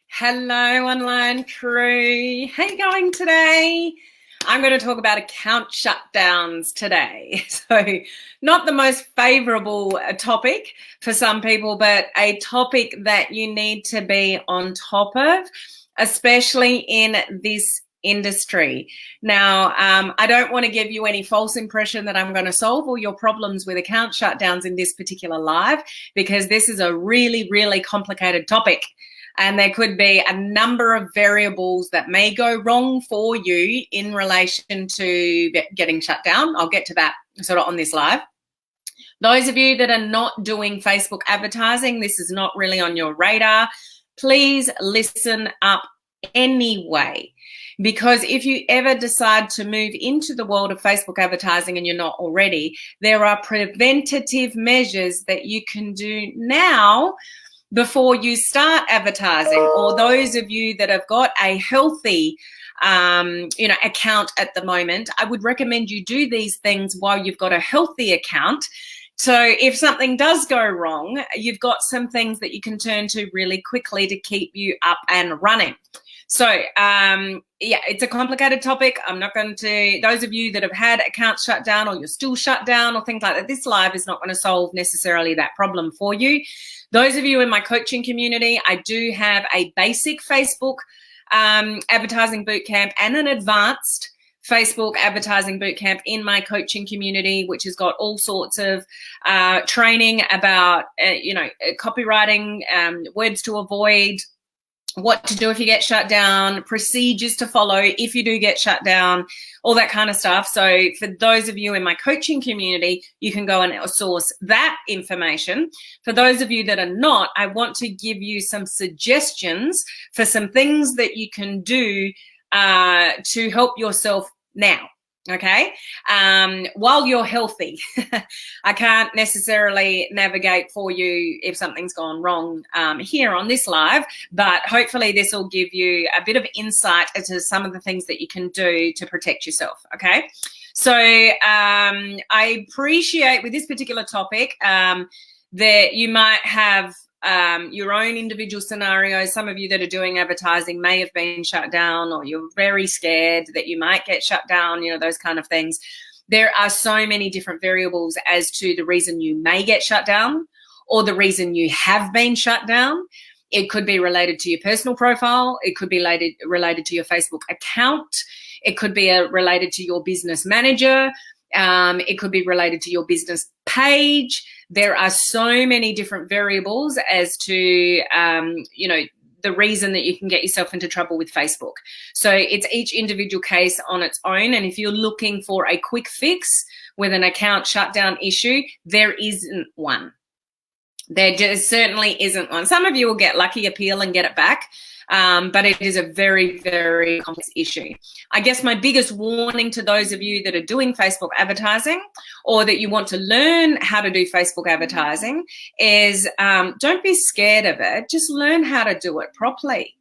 Hello, online crew. How you going today? I'm going to talk about account shutdowns today. So not the most favorable topic for some people, but a topic that you need to be on top of, especially in this industry. Now, I don't want to give you any false impression that I'm going to solve all your problems with account shutdowns in this particular live, because this is a really, really complicated topic. And there could be a number of variables that may go wrong for you in relation to getting shut down. I'll get to that sort of on this live. Those of you that are not doing Facebook advertising, this is not really on your radar. Please listen up anyway. Because if you ever decide to move into the world of Facebook advertising and you're not already, there are preventative measures that you can do now before you start advertising, or those of you that have got a healthy account at the moment, I would recommend you do these things while you've got a healthy account. So if something does go wrong, you've got some things that you can turn to really quickly to keep you up and running. So yeah, it's a complicated topic. I'm not going to, those of you that have had accounts shut down or you're still shut down or things like that, this live is not going to solve necessarily that problem for you. Those of you in my coaching community, I do have a basic Facebook advertising bootcamp and an advanced Facebook advertising bootcamp in my coaching community, which has got all sorts of training about, copywriting, words to avoid, what to do if you get shut down, procedures to follow if you do get shut down, all that kind of stuff. So for those of you in my coaching community, you can go and source that information. For those of you that are not, I want to give you some suggestions for some things that you can do to help yourself now. Okay, while you're healthy. I can't necessarily navigate for you if something's gone wrong here on this live, but hopefully this will give you a bit of insight into some of the things that you can do to protect yourself. Okay, so I appreciate with this particular topic that you might have your own individual scenarios. Some of you that are doing advertising may have been shut down, or you're very scared that you might get shut down, those kind of things. There are so many different variables as to the reason you may get shut down or the reason you have been shut down. It could be related to your personal profile. It could be related to your Facebook account. It could be related to your business manager. It could be related to your business page. There are so many different variables as to, the reason that you can get yourself into trouble with Facebook. So it's each individual case on its own. And if you're looking for a quick fix with an account shutdown issue, there isn't one. There just certainly isn't one. Some of you will get lucky, appeal and get it back. But it is a very, very complex issue. I guess my biggest warning to those of you that are doing Facebook advertising or that you want to learn how to do Facebook advertising is don't be scared of it. Just learn how to do it properly.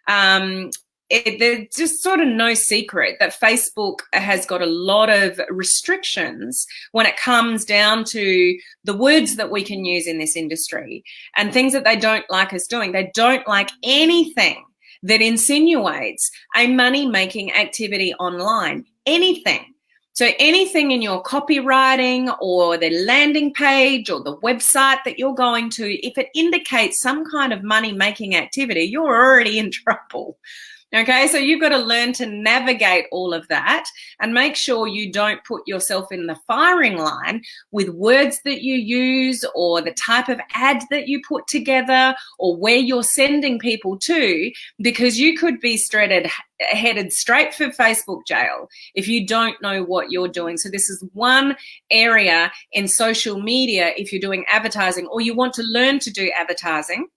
There's just sort of no secret that Facebook has got a lot of restrictions when it comes down to the words that we can use in this industry and things that they don't like us doing. They don't like anything that insinuates a money-making activity online, anything. So anything in your copywriting or the landing page or the website that you're going to, if it indicates some kind of money-making activity, you're already in trouble. Okay, so you've got to learn to navigate all of that and make sure you don't put yourself in the firing line with words that you use or the type of ad that you put together or where you're sending people to, because you could be headed straight for Facebook jail if you don't know what you're doing. So this is one area in social media, if you're doing advertising or you want to learn to do advertising,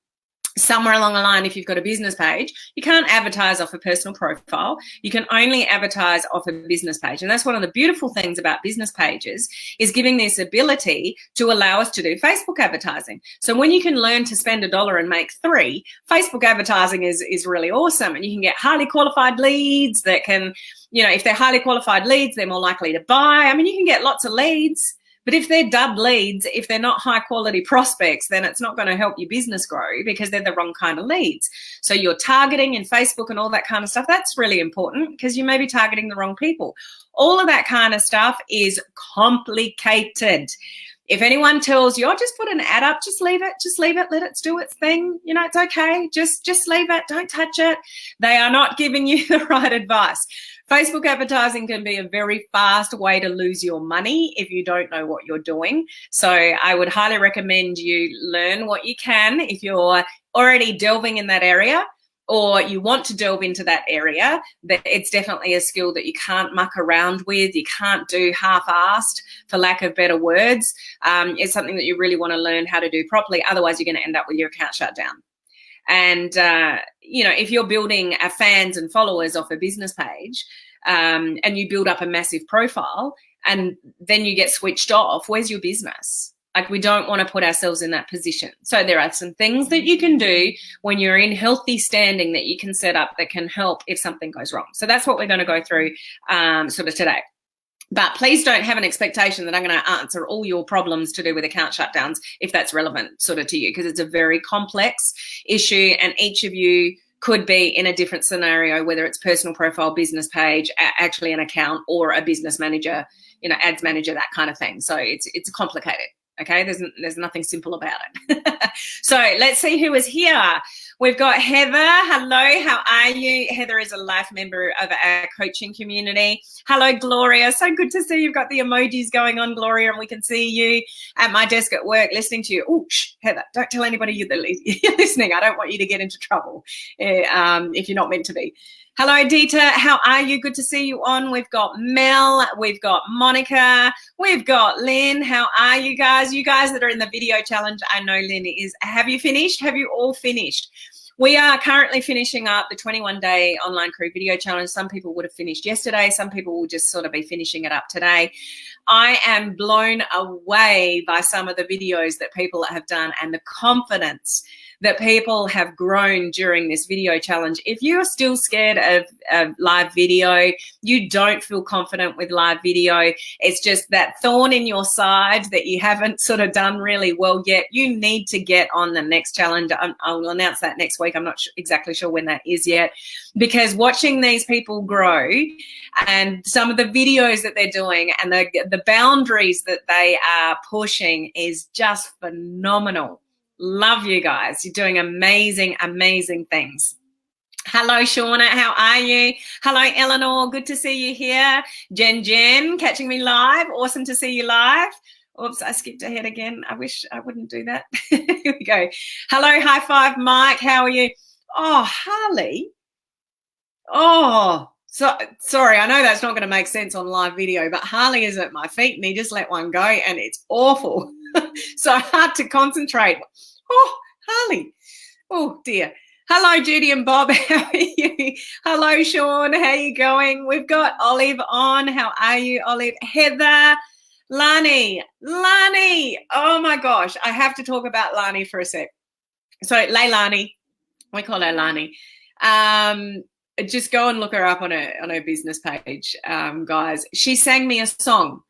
somewhere along the line, if you've got a business page, you can't advertise off a personal profile. You can only advertise off a business page. And that's one of the beautiful things about business pages, is giving this ability to allow us to do Facebook advertising. So when you can learn to spend $1 and make $3, Facebook advertising is really awesome. And you can get highly qualified leads that can, if they're highly qualified leads, they're more likely to buy. I mean, you can get lots of leads, But if they're dud leads, if they're not high quality prospects, then it's not going to help your business grow because they're the wrong kind of leads. So your targeting in Facebook and all that kind of stuff, that's really important because you may be targeting the wrong people. All of that kind of stuff is complicated. If anyone tells you, oh, just put an ad up, just leave it, let it do its thing. You know, it's okay. Just leave it. Don't touch it. They are not giving you the right advice. Facebook advertising can be a very fast way to lose your money if you don't know what you're doing. So I would highly recommend you learn what you can if you're already delving in that area, or you want to delve into that area. That it's definitely a skill that you can't muck around with. You can't do half-assed, for lack of better words. It's something that you really want to learn how to do properly. Otherwise, you're going to end up with your account shut down. And, you know, if you're building fans and followers off a business page and you build up a massive profile and then you get switched off, where's your business? Like, we don't want to put ourselves in that position. So there are some things that you can do when you're in healthy standing that you can set up that can help if something goes wrong. So that's what we're going to go through sort of today. But please don't have an expectation that I'm going to answer all your problems to do with account shutdowns if that's relevant sort of to you, because it's a very complex issue and each of you could be in a different scenario, whether it's personal profile, business page, actually an account, or a business manager, you know, ads manager, that kind of thing. So it's complicated. Okay, there's nothing simple about it. So let's see who is here. We've got Heather. Hello, how are you? Heather is a life member of our coaching community. Hello, Gloria. So good to see you've got the emojis going on, Gloria, and we can see you at my desk at work listening to you. Oh, Heather, don't tell anybody you're listening. I don't want you to get into trouble if you're not meant to be. Hello, Dita. How are you? Good to see you on. We've got Mel. We've got Monica. We've got Lynn. How are you guys? You guys that are in the video challenge, I know Lynn is. Have you finished? Have you all finished? We are currently finishing up the 21-day online crew video challenge. Some people would have finished yesterday. Some people will just sort of be finishing it up today. I am blown away by some of the videos that people have done and the confidence that people have grown during this video challenge. If you're still scared of live video, you don't feel confident with live video, it's just that thorn in your side that you haven't sort of done really well yet, you need to get on the next challenge. I'll announce that next week. I'm not exactly sure when that is yet, because watching these people grow and some of the videos that they're doing and the boundaries that they are pushing is just phenomenal. Love you guys. You're doing amazing, amazing things. Hello, Shauna. How are you? Hello, Eleanor. Good to see you here. Jen, catching me live. Awesome to see you live. Oops, I skipped ahead again. I wish I wouldn't do that. Here we go. Hello, high five, Mike. How are you? Oh, Harley. Oh, so sorry. I know that's not going to make sense on live video, but Harley is at my feet and he just let one go and it's awful. So hard to concentrate. Oh, Harley. Oh, dear. Hello, Judy and Bob. How are you? Hello, Sean. How are you going? We've got Olive on. How are you, Olive? Heather. Lani. Oh, my gosh. I have to talk about Lani for a sec. So, Leilani. We call her Lani. Just go and look her up on her business page, guys. She sang me a song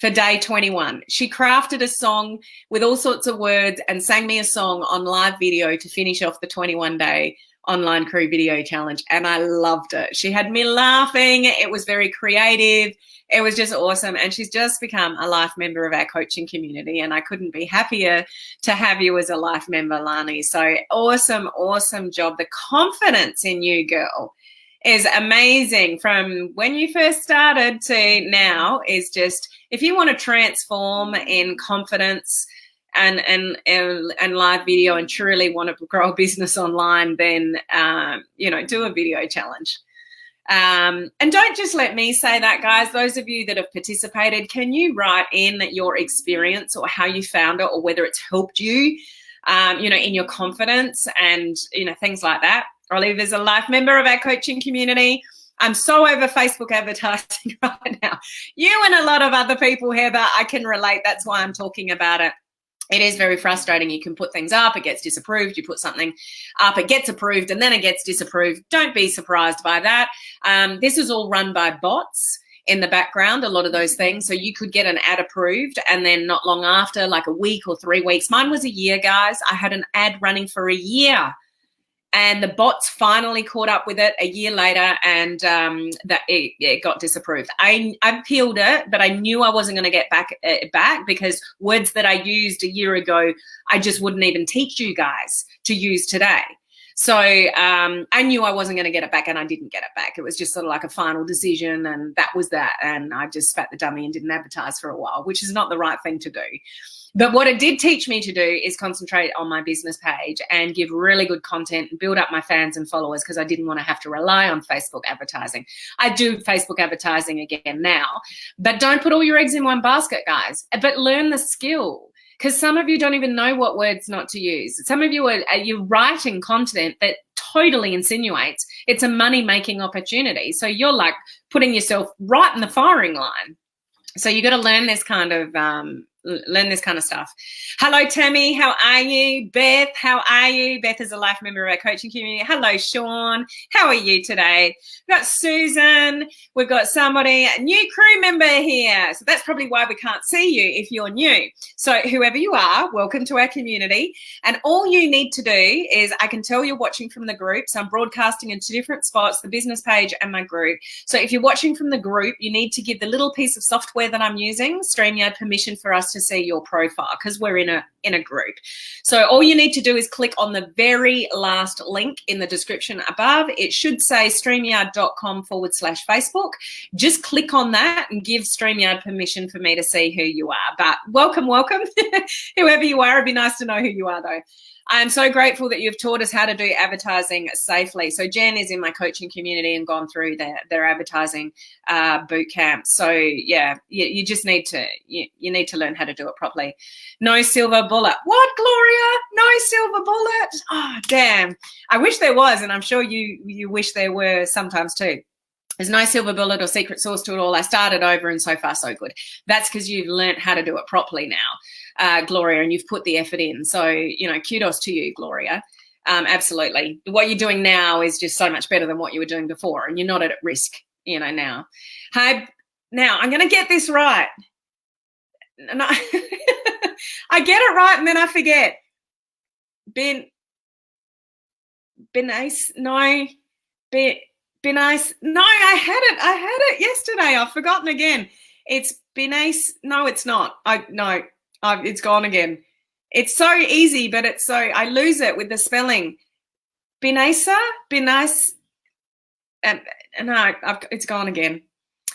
for day 21. She crafted a song with all sorts of words and sang me a song on live video to finish off the 21-day online crew video challenge. And I loved it. She had me laughing. It was very creative. It was just awesome. And she's just become a life member of our coaching community. And I couldn't be happier to have you as a life member, Lani. So awesome, awesome job. The confidence in you, girl, is amazing. From when you first started to now is just, if you want to transform in confidence and live video and truly want to grow a business online, then, do a video challenge. And don't just let me say that, guys. Those of you that have participated, can you write in your experience or how you found it or whether it's helped you, in your confidence and, things like that. Olive is a life member of our coaching community. I'm so over Facebook advertising right now. You and a lot of other people, Heather, I can relate. That's why I'm talking about it. It is very frustrating. You can put things up, it gets disapproved. You put something up, it gets approved, and then it gets disapproved. Don't be surprised by that. This is all run by bots. in the background, a lot of those things. So you could get an ad approved, and then not long after, like a week or 3 weeks, mine was a year, guys. I had an ad running for a year. And the bots finally caught up with it a year later, and that it got disapproved. I appealed it, but I knew I wasn't going to get back because words that I used a year ago, I just wouldn't even teach you guys to use today. So I knew I wasn't going to get it back, and I didn't get it back. It was just sort of like a final decision, and that was that. And I just spat the dummy and didn't advertise for a while, which is not the right thing to do. But what it did teach me to do is concentrate on my business page and give really good content and build up my fans and followers, because I didn't want to have to rely on Facebook advertising. I do Facebook advertising again now, but don't put all your eggs in one basket, guys, but learn the skill, because some of you don't even know what words not to use. Some of you you're writing content that totally insinuates it's a money-making opportunity. So you're like putting yourself right in the firing line. So you got to learn this kind of stuff. Hello, Tammy. How are you? Beth, how are you? Beth is a life member of our coaching community. Hello, Sean. How are you today? We've got Susan. We've got somebody, a new crew member here. So that's probably why we can't see you if you're new. So whoever you are, welcome to our community. And all you need to do is, I can tell you're watching from the group. So I'm broadcasting into different spots, the business page and my group. So if you're watching from the group, you need to give the little piece of software that I'm using, StreamYard, permission for us to see your profile, because we're in a group. So all you need to do is click on the very last link in the description above. It should say streamyard.com/Facebook. Just click on that and give StreamYard permission for me to see who you are. But welcome. Whoever you are, it'd be nice to know who you are though. I'm so grateful that you've taught us how to do advertising safely. So Jen is in my coaching community and gone through their advertising boot camp. So yeah, you just need to you need to learn how to do it properly. No silver bullet. What, Gloria? No silver bullet? Oh, damn. I wish there was, and I'm sure you wish there were sometimes too. There's no silver bullet or secret sauce to it all. I started over, and so far so good. That's because you've learned how to do it properly now, Gloria, and you've put the effort in. So, kudos to you, Gloria. Absolutely. What you're doing now is just so much better than what you were doing before, and you're not at risk, now. Hi, now I'm going to get this right. No, I get it right, and then I forget. Nice. No, Be nice. No, I had it yesterday. I've forgotten again. It's be nice. No, it's not. It's gone again. It's so easy, but it's so, I lose it with the spelling. Be nicer, be nice. And no, it's gone again.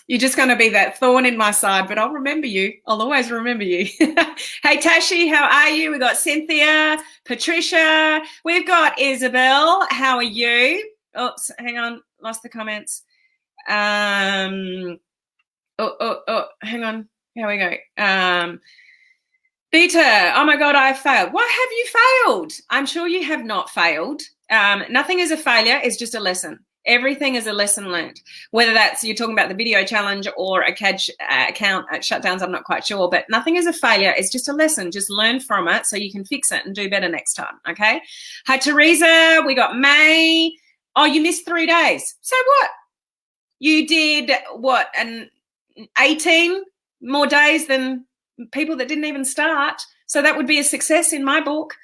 You're just going to be that thorn in my side, but I'll remember you. I'll always remember you. Hey, Tashi, how are you? We've got Cynthia, Patricia. We've got Isabel. How are you? Oops, hang on. Lost the comments. Hang on. Here we go. Beta, oh my God, I have failed. Why have you failed? I'm sure you have not failed. Nothing is a failure. It's just a lesson. Everything is a lesson learned. Whether that's you're talking about the video challenge or a CAD account shutdowns, I'm not quite sure. But nothing is a failure. It's just a lesson. Just learn from it so you can fix it and do better next time. Okay. Hi, Teresa. We got May. Oh, you missed 3 days. So what? You did what? 18 more days than people that didn't even start. So that would be a success in my book.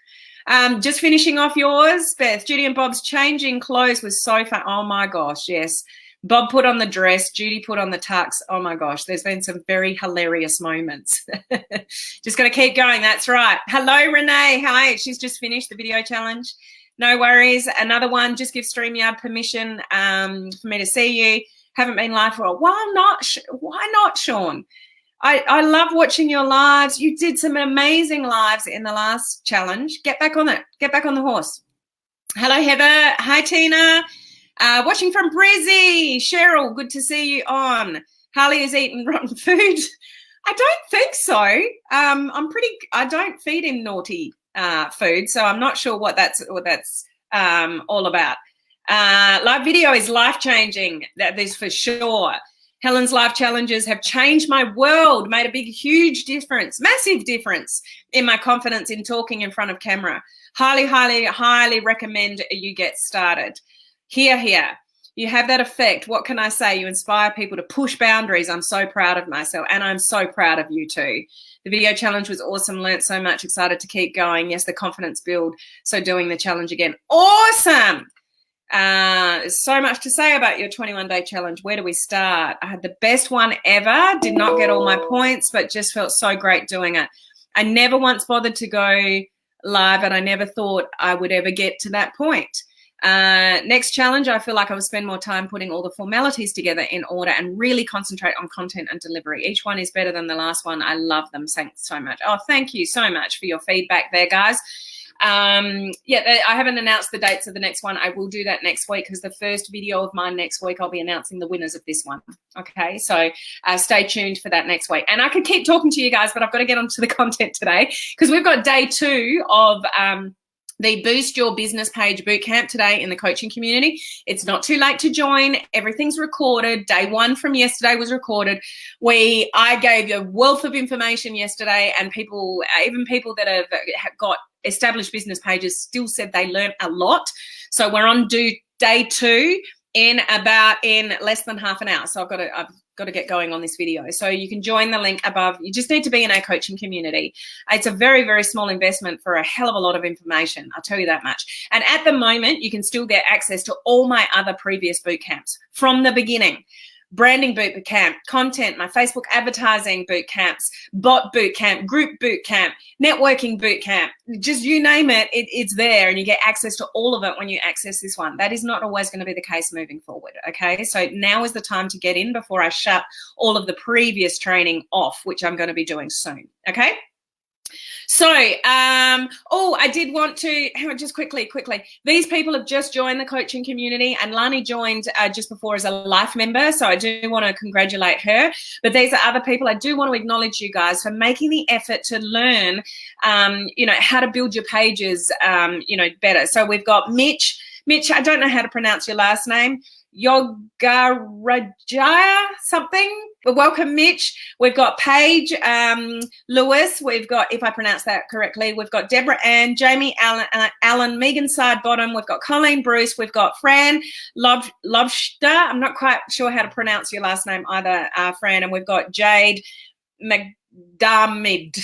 Just finishing off yours, Beth. Judy and Bob's changing clothes was so fun. Oh my gosh, yes. Bob put on the dress, Judy put on the tux. Oh my gosh, there's been some very hilarious moments. Just got to keep going. That's right. Hello, Renee. How are you? She's just finished the video challenge. No worries. Another one, just give StreamYard permission for me to see you. Haven't been live for a while. Why not, Sean? I love watching your lives. You did some amazing lives in the last challenge. Get back on it. Get back on the horse. Hello, Heather. Hi, Tina. Watching from Brizzy. Cheryl, good to see you on. Harley is eating rotten food. I don't think so. I don't feed him naughty food, so I'm not sure what that's all about. Live video is life-changing. That is for sure. Helen's life challenges have changed my world, made a big, huge difference, massive difference in my confidence in talking in front of camera. Highly, highly, highly recommend you get started. Here. You have that effect. What can I say? You inspire people to push boundaries. I'm so proud of myself, and I'm so proud of you too. The video challenge was awesome. Learned so much. Excited to keep going. Yes, the confidence build. So doing the challenge again. Awesome. There's so much to say about your 21-day challenge. Where do we start? I had the best one ever. Did not get all my points, but just felt so great doing it. I never once bothered to go live, and I never thought I would ever get to that point. Next challenge, I feel like I will spend more time putting all the formalities together in order and really concentrate on content and delivery. Each one is better than the last one. I love them. Thanks so much. Oh, thank you so much for your feedback there, guys. Yeah, I haven't announced the dates of the next one. I will do that next week, because the first video of mine next week, I'll be announcing the winners of this one. Okay, so stay tuned for that next week. And I could keep talking to you guys, but I've got to get onto the content today, because we've got day 2 of the Boost Your Business Page Bootcamp today in the coaching community. It's not too late to join. Everything's recorded. Day 1 from yesterday was recorded. I gave a wealth of information yesterday, and people, even people that have got established business pages, still said they learned a lot. So we're on day 2 in less than half an hour. So I've got to get going on this video. So you can join the link above. You just need to be in our coaching community. It's a very, very small investment for a hell of a lot of information. I'll tell you that much. And at the moment, you can still get access to all my other previous boot camps from the beginning. Branding boot camp, content, my Facebook advertising boot camps, bot boot camp, group boot camp, networking boot camp, just you name it, it's there, and you get access to all of it when you access this one. That is not always going to be the case moving forward, okay? So now is the time to get in before I shut all of the previous training off, which I'm going to be doing soon, okay? So, I did want to, hang on, just quickly. These people have just joined the coaching community, and Lani joined just before as a life member, so I do want to congratulate her. But these are other people. I do want to acknowledge you guys for making the effort to learn, how to build your pages, better. So we've got Mitch, I don't know how to pronounce your last name. Yogarajaya something. But welcome, Mitch. We've got Paige Lewis. We've got, if I pronounce that correctly, we've got Deborah Ann, Jamie Allen, Megan Sidebottom. We've got Colleen Bruce. We've got Fran Lobster. I'm not quite sure how to pronounce your last name either, Fran. And we've got Jade McDarmid.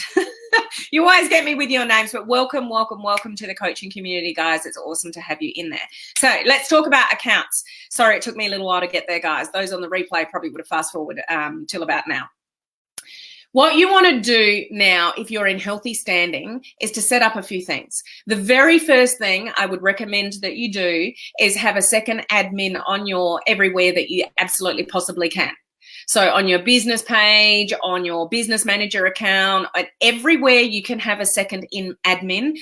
You always get me with your names, but welcome to the coaching community, guys. It's awesome to have you in there. So let's talk about accounts. Sorry, it took me a little while to get there, guys. Those on the replay probably would have fast forward till about now. What you want to do now, if you're in healthy standing, is to set up a few things. The very first thing I would recommend that you do is have a second admin on your everywhere that you absolutely possibly can. So on your business page, on your business manager account, everywhere you can have a second in admin,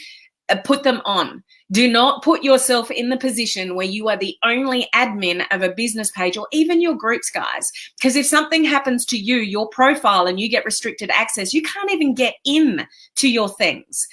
put them on. Do not put yourself in the position where you are the only admin of a business page, or even your groups, guys. Because if something happens to you, your profile, and you get restricted access, you can't even get in to your things.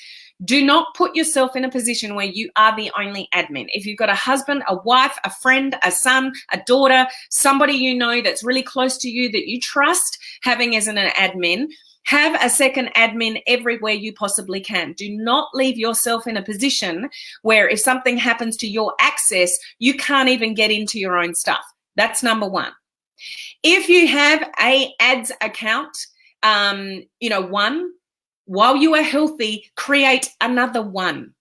Do not put yourself in a position where you are the only admin. If you've got a husband, a wife, a friend, a son, a daughter, somebody you know that's really close to you that you trust having as an admin, have a second admin everywhere you possibly can. Do not leave yourself in a position where if something happens to your access, you can't even get into your own stuff. That's number one. If you have a ads account, one, while you are healthy, create another one.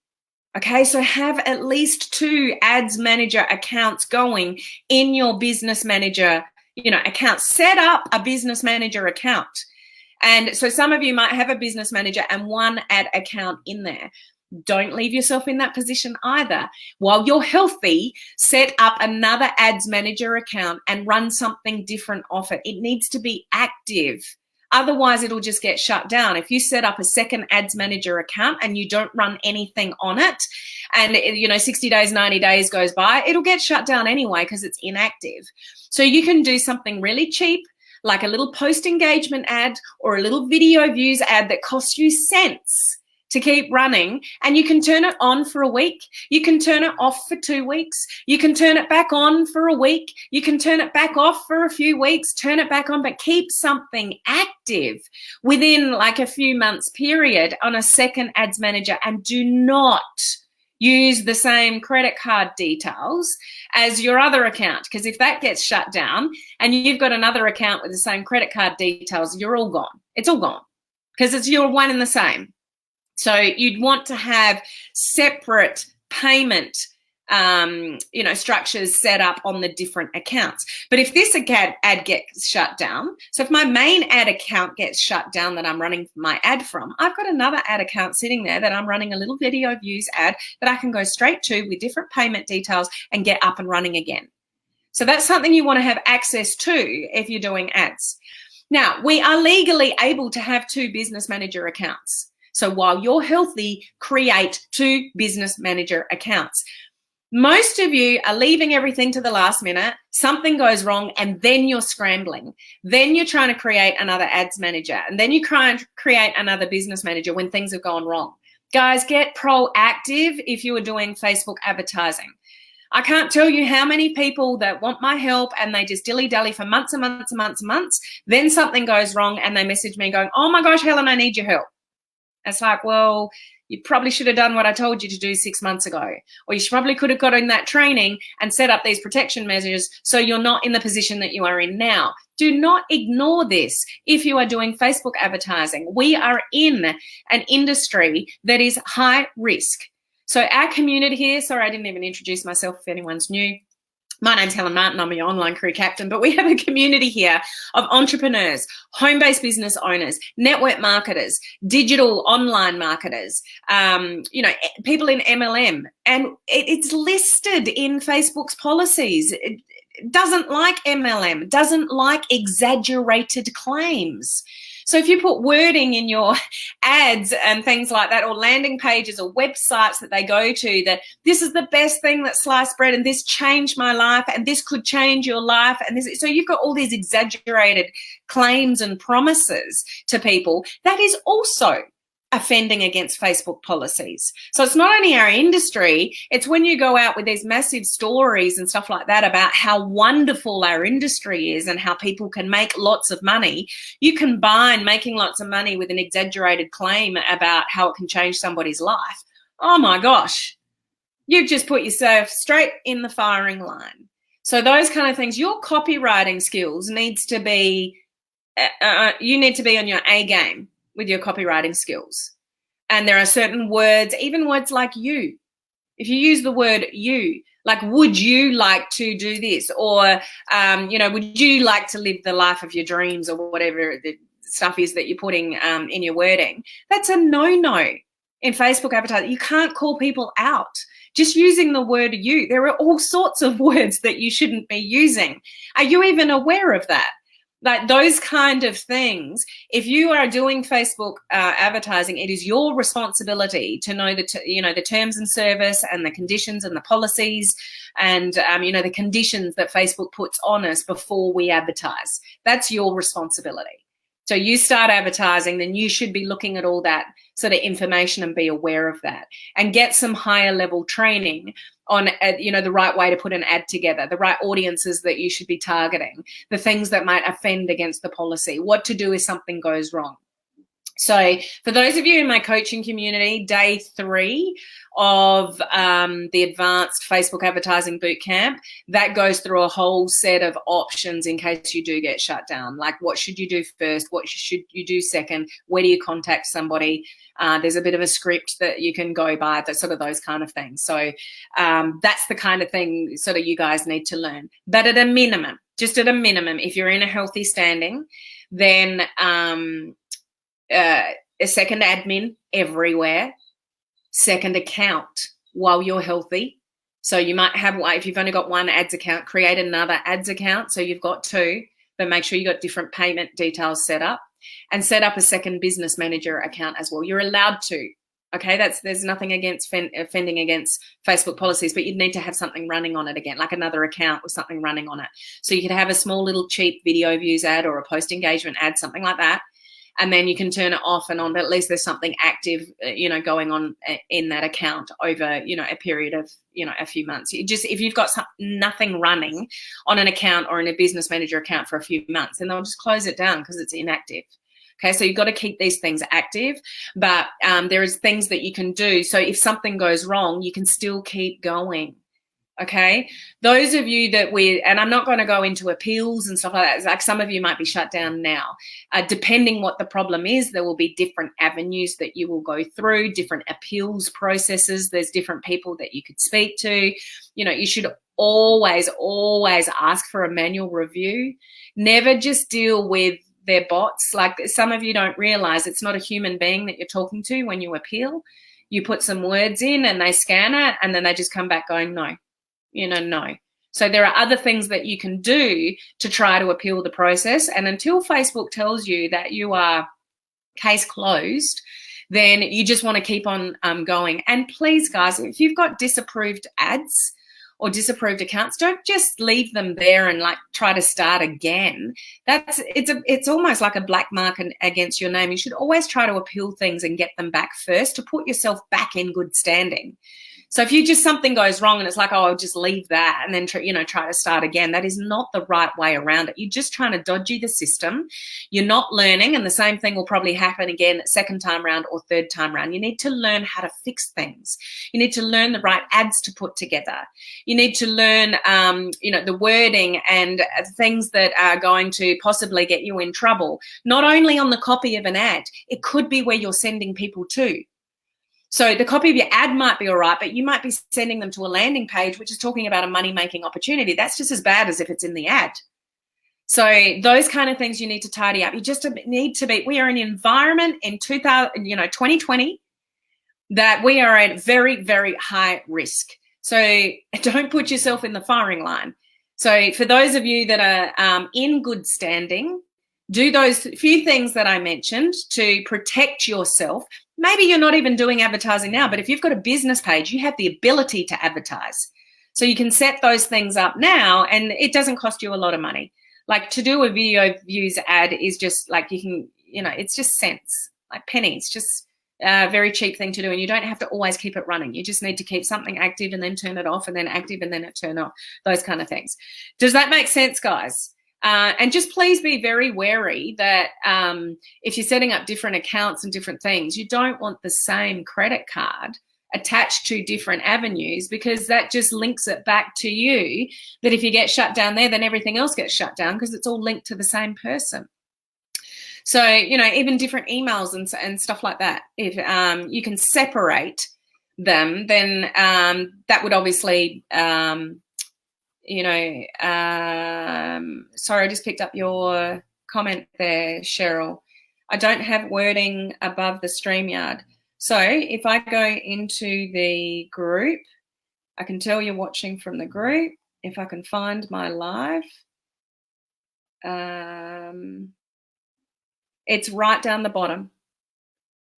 Okay, so have at least 2 ads manager accounts going in your business manager, account. Set up a business manager account. And so some of you might have a business manager and 1 ad account in there. Don't leave yourself in that position either. While you're healthy, set up another ads manager account and run something different off it. It needs to be active. Otherwise, it'll just get shut down. If you set up a second ads manager account and you don't run anything on it, and 60 days, 90 days goes by, it'll get shut down anyway because it's inactive. So you can do something really cheap, like a little post engagement ad or a little video views ad that costs you cents to keep running, and you can turn it on for a week. You can turn it off for 2 weeks. You can turn it back on for a week. You can turn it back off for a few weeks, turn it back on, but keep something active within like a few months period on a second ads manager, and do not use the same credit card details as your other account, because if that gets shut down and you've got another account with the same credit card details, you're all gone. It's all gone because you're one and the same. So you'd want to have separate payment structures set up on the different accounts. But if this ad gets shut down, so if my main ad account gets shut down that I'm running my ad from, I've got another ad account sitting there that I'm running a little video views ad that I can go straight to with different payment details and get up and running again. So that's something you want to have access to if you're doing ads. Now, we are legally able to have 2 business manager accounts. So while you're healthy, create 2 business manager accounts. Most of you are leaving everything to the last minute, something goes wrong, and then you're scrambling. Then you're trying to create another ads manager, and then you try and create another business manager when things have gone wrong. Guys, get proactive if you are doing Facebook advertising. I can't tell you how many people that want my help and they just dilly-dally for months and months and months and months. Then something goes wrong and they message me going, oh my gosh, Helen, I need your help. It's like, well, you probably should have done what I told you to do 6 months ago. Or you probably could have got in that training and set up these protection measures so you're not in the position that you are in now. Do not ignore this if you are doing Facebook advertising. We are in an industry that is high risk. So our community here, sorry, I didn't even introduce myself if anyone's new. My name's Helen Martin, I'm your online career captain, but we have a community here of entrepreneurs, home-based business owners, network marketers, digital online marketers, people in MLM, and it's listed in Facebook's policies. It doesn't like MLM, doesn't like exaggerated claims. So if you put wording in your ads and things like that, or landing pages or websites that they go to, that this is the best thing that sliced bread and this changed my life and this could change your life, and this, so you've got all these exaggerated claims and promises to people, that is also offending against Facebook policies. So it's not only our industry, it's when you go out with these massive stories and stuff like that about how wonderful our industry is and how people can make lots of money. You combine making lots of money with an exaggerated claim about how it can change somebody's life. Oh my gosh, you've just put yourself straight in the firing line. So those kind of things, your copywriting skills needs to be, you need to be on your A game with your copywriting skills. And there are certain words, even words like you. If you use the word you, like, would you like to do this? Or, would you like to live the life of your dreams, or whatever the stuff is that you're putting in your wording? That's a no-no in Facebook advertising. You can't call people out. Just using the word you. There are all sorts of words that you shouldn't be using. Are you even aware of that? Like those kind of things, if you are doing Facebook advertising, it is your responsibility to know the terms and service and the conditions and the policies and, the conditions that Facebook puts on us before we advertise. That's your responsibility. So you start advertising, then you should be looking at all that sort of information and be aware of that and get some higher level training on, the right way to put an ad together, the right audiences that you should be targeting, the things that might offend against the policy, what to do if something goes wrong. So for those of you in my coaching community, day 3 of the advanced Facebook advertising bootcamp, that goes through a whole set of options in case you do get shut down. Like, what should you do first? What should you do second? Where do you contact somebody? There's a bit of a script that you can go by, that sort of those kind of things. So that's the kind of thing sort of you guys need to learn. But at a minimum, just at a minimum, if you're in a healthy standing, then a second admin everywhere, second account while you're healthy. So you might have, if you've only got one ads account, create another ads account so you've got 2, but make sure you got different payment details set up, and set up a second business manager account as well. You're allowed to. Okay, there's nothing against offending against Facebook policies, but you'd need to have something running on it again, like another account with something running on it. So you could have a small little cheap video views ad or a post engagement ad, something like that. And then you can turn it off and on, but at least there's something active, going on in that account over, a period of, a few months. If you've got nothing running on an account or in a business manager account for a few months, then they'll just close it down because it's inactive. Okay, so you've got to keep these things active, but there is things that you can do. So if something goes wrong, you can still keep going. Okay, those of you that and I'm not going to go into appeals and stuff like that. It's like some of you might be shut down now. Depending what the problem is, there will be different avenues that you will go through, different appeals processes. There's different people that you could speak to. You know, you should always ask for a manual review. Never just deal with their bots. Like some of you don't realize it's not a human being that you're talking to when you appeal. You put some words in and they scan it and then they just come back going, no. You know, no. So there are other things that you can do to try to appeal the process. And until Facebook tells you that you are case closed, then you just want to keep on going. And please, guys, if you've got disapproved ads or disapproved accounts, don't just leave them there and like try to start again. It's almost like a black mark against your name. You should always try to appeal things and get them back first to put yourself back in good standing. So if you just something goes wrong and it's like, oh, I'll just leave that and then try to start again, that is not the right way around it. You're just trying to dodgy the system. You're not learning, and the same thing will probably happen again second time round or third time round. You need to learn how to fix things. You need to learn the right ads to put together. You need to learn, the wording and things that are going to possibly get you in trouble. Not only on the copy of an ad, it could be where you're sending people to. So the copy of your ad might be all right, but you might be sending them to a landing page which is talking about a money-making opportunity. That's just as bad as if it's in the ad. So those kind of things you need to tidy up. You just need to be, we are in an environment in 2020 that we are at very, very high risk. So don't put yourself in the firing line. So for those of you that are in good standing, do those few things that I mentioned to protect yourself. Maybe you're not even doing advertising now, but if you've got a business page, you have the ability to advertise. So you can set those things up now and it doesn't cost you a lot of money. Like to do a video views ad is just like you can, it's just cents, like pennies, just a very cheap thing to do. And you don't have to always keep it running. You just need to keep something active and then turn it off and then active and then it turn off, those kind of things. Does that make sense, guys? And just please be very wary that if you're setting up different accounts and different things, you don't want the same credit card attached to different avenues, because that just links it back to you that if you get shut down there, then everything else gets shut down because it's all linked to the same person. So, even different emails and stuff like that, if you can separate them, then that would obviously sorry, I just picked up your comment there, Cheryl. I don't have wording above the StreamYard. So if I go into the group, I can tell you're watching from the group. If I can find my live, it's right down the bottom.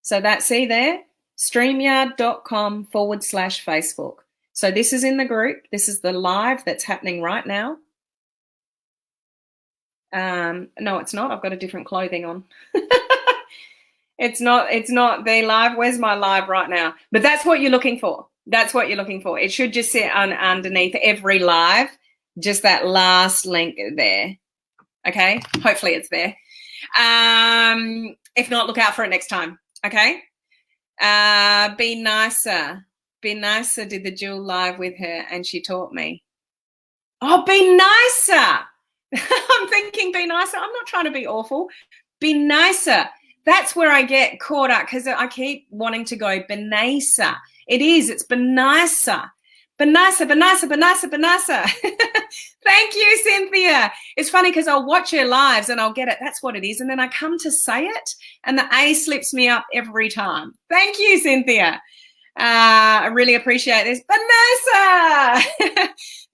So see there, StreamYard.com/Facebook. So this is in the group. This is the live that's happening right now. No, it's not. I've got a different clothing on. It's not the live. Where's my live right now? But that's what you're looking for. That's what you're looking for. It should just sit underneath every live, just that last link there. Okay? Hopefully it's there. If not, look out for it next time. Okay? Be Nicer. Be Nicer did the Jewel live with her and she taught me. Oh, Be Nicer. I'm thinking Be Nicer. I'm not trying to be awful. Be Nicer. That's where I get caught up because I keep wanting to go Be Nicer. It is. It's Be Nicer. Be Nicer, Be Nicer, Be Nicer, Be Nicer. Thank you, Cynthia. It's funny because I'll watch her lives and I'll get it. That's what it is. And then I come to say it and the A slips me up every time. Thank you, Cynthia. I really appreciate this. Vanessa!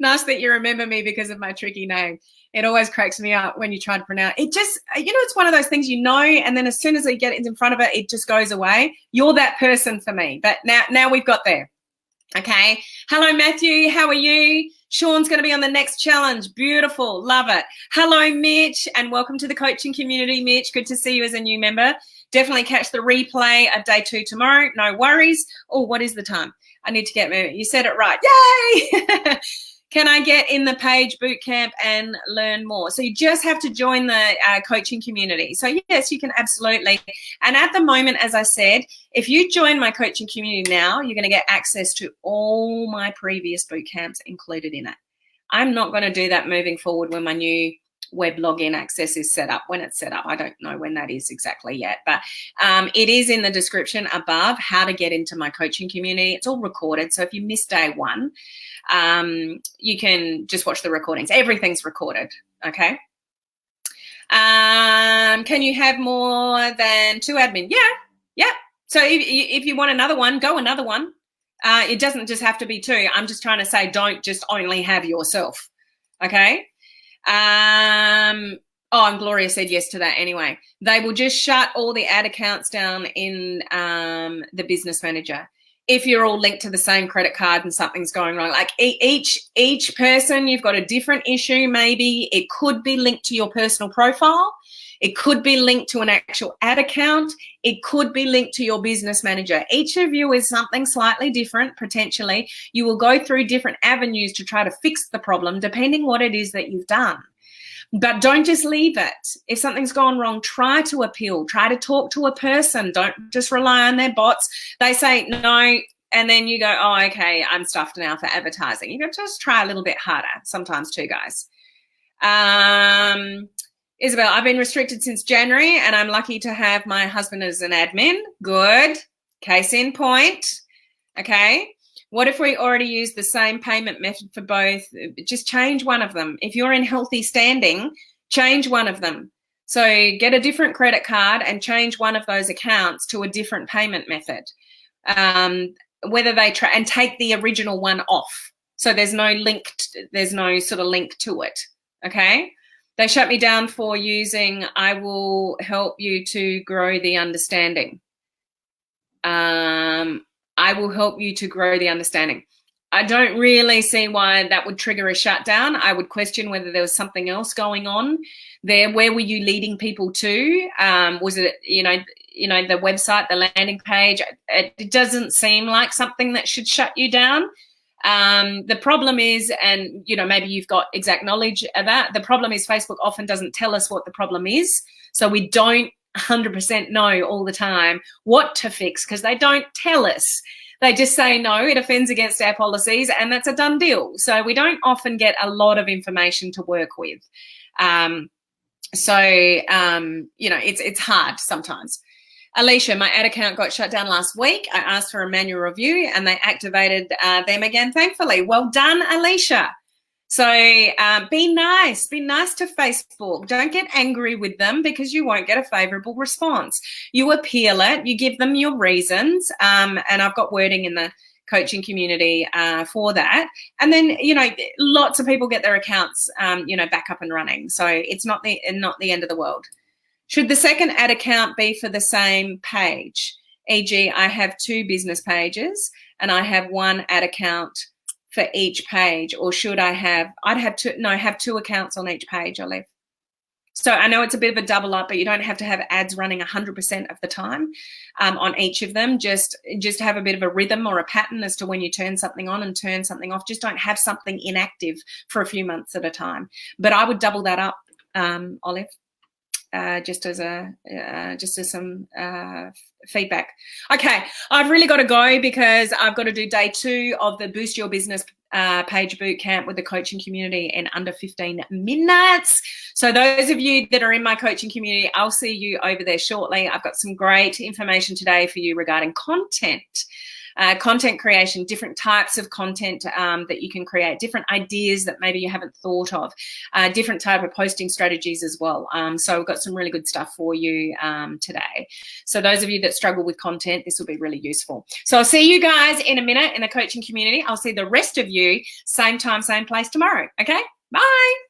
Nice that you remember me because of my tricky name. It always cracks me up when you try to pronounce it. Just, it's one of those things and then as soon as I get it in front of it, it just goes away. You're that person for me. But now we've got there. Okay. Hello, Matthew. How are you? Sean's going to be on the next challenge. Beautiful. Love it. Hello, Mitch, and welcome to the coaching community, Mitch. Good to see you as a new member. Definitely catch the replay of day 2 tomorrow. No worries. Oh, what is the time? I need to get – you said it right. Yay! Can I get in the Page Bootcamp and learn more? So you just have to join the coaching community. So yes, you can absolutely. And at the moment, as I said, if you join my coaching community now, you're going to get access to all my previous bootcamps included in it. I'm not going to do that moving forward when my new web login access is set up. When it's set up, I don't know when that is exactly yet, but it is in the description above how to get into my coaching community. It's all recorded, so if you miss day one, you can just watch the recordings. Everything's recorded, okay? Can you have more than 2 admin? Yeah. So if you want another one, go another one. It doesn't just have to be 2. I'm just trying to say don't just only have yourself, okay? And Gloria said yes to that anyway. They will just shut all the ad accounts down in the business manager. If you're all linked to the same credit card and something's going wrong, like each person, you've got a different issue. Maybe it could be linked to your personal profile. It could be linked to an actual ad account. It could be linked to your business manager. Each of you is something slightly different, potentially. You will go through different avenues to try to fix the problem, depending what it is that you've done. But don't just leave it. If something's gone wrong, try to appeal. Try to talk to a person. Don't just rely on their bots. They say no, and then you go, oh, okay, I'm stuffed now for advertising. You got to just try a little bit harder sometimes too, guys. Isabel, I've been restricted since January, and I'm lucky to have my husband as an admin. Good. Case in point. Okay. What if we already use the same payment method for both? Just change one of them. If you're in healthy standing, change one of them. So get a different credit card and change one of those accounts to a different payment method. Whether they and take the original one off. So there's no sort of link to it. Okay. They shut me down for using I will help you to grow the understanding. I will help you to grow the understanding. I don't really see why that would trigger a shutdown. I would question whether there was something else going on there. Where were you leading people to? Was it, the website, the landing page? It doesn't seem like something that should shut you down. The problem is, and maybe you've got exact knowledge of that, the problem is Facebook often doesn't tell us what the problem is. So we don't 100% know all the time what to fix because they don't tell us. They just say, no, it offends against our policies, and that's a done deal. So we don't often get a lot of information to work with. It's hard sometimes. Alicia, my ad account got shut down last week. I asked for a manual review and they activated them again, thankfully. Well done, Alicia. So be nice to Facebook. Don't get angry with them because you won't get a favorable response. You appeal it, you give them your reasons, and I've got wording in the coaching community for that. And then, lots of people get their accounts, back up and running. So it's not the end of the world. Should the second ad account be for the same page? E.g., I have 2 business pages and I have 1 ad account for each page, or should I have 2 accounts on each page, Olive. So I know it's a bit of a double up, but you don't have to have ads running 100% of the time on each of them. Just have a bit of a rhythm or a pattern as to when you turn something on and turn something off. Just don't have something inactive for a few months at a time. But I would double that up, Olive. Just as some feedback. Okay, I've really got to go because I've got to do day 2 of the Boost Your Business Page Bootcamp with the coaching community in under 15 minutes. So those of you that are in my coaching community, I'll see you over there shortly. I've got some great information today for you regarding content. Content creation, different types of content that you can create, different ideas that maybe you haven't thought of, different type of posting strategies as well. So we've got some really good stuff for you today. So those of you that struggle with content, this will be really useful. So I'll see you guys in a minute in the coaching community. I'll see the rest of you same time, same place tomorrow. Okay, bye.